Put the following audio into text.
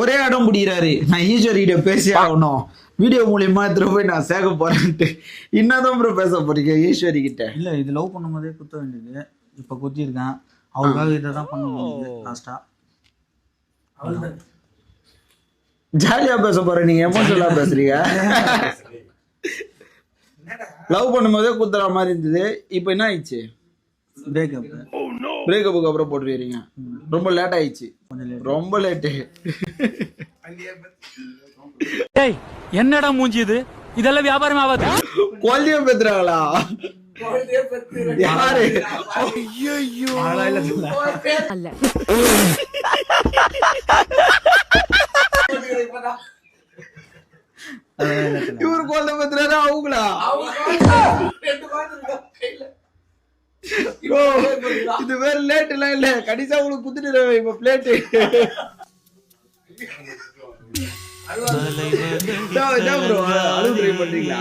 ஒரே இடம் பிடிக்கிறாரு. நான் ஈஸ்வரிகிட்ட பேசி ஆகணும், வீடியோ மூலியமா எடுத்துட்டு போய் நான் சேர்க்க போறேன்ட்டு. என்னதான் ப்ரோ பேச போறீங்க ஈஸ்வரி கிட்ட? இல்ல இது லவ் பண்ணும் போதே குத்த வேண்டியது, இப்ப குத்திருக்கேன். அவருக்காக இதை தான் பண்ண முடியுது லாஸ்டா. ஜாலியா பேச போற, நீங்க எமோஷனலா பேசுறீங்க. லவ் பண்ணும்போதே குத்துற மாதிரி இருந்தது, இப்ப என்ன ஆயிடுச்சு? பிரேக்கப்புக்கு அப்புறம் போட்டுருக்கீங்க. ரொம்ப லேட் ஆயிடுச்சு, ரொம்ப லேட்டு. என்னடா மூஞ்சி இது, இதெல்லாம் வியாபாரம் ஆகாது. குழந்தைய பெத்துறாங்களா? யாரு? இவரு குழந்தை பெத்துறாரு, அவங்களா? இது வேற லேட் எல்லாம் இல்ல, கடைசியா உங்களுக்கு குத்துட்டு இப்ப பிளேட்டு. அழுகு ட்ரை பண்றீங்களா?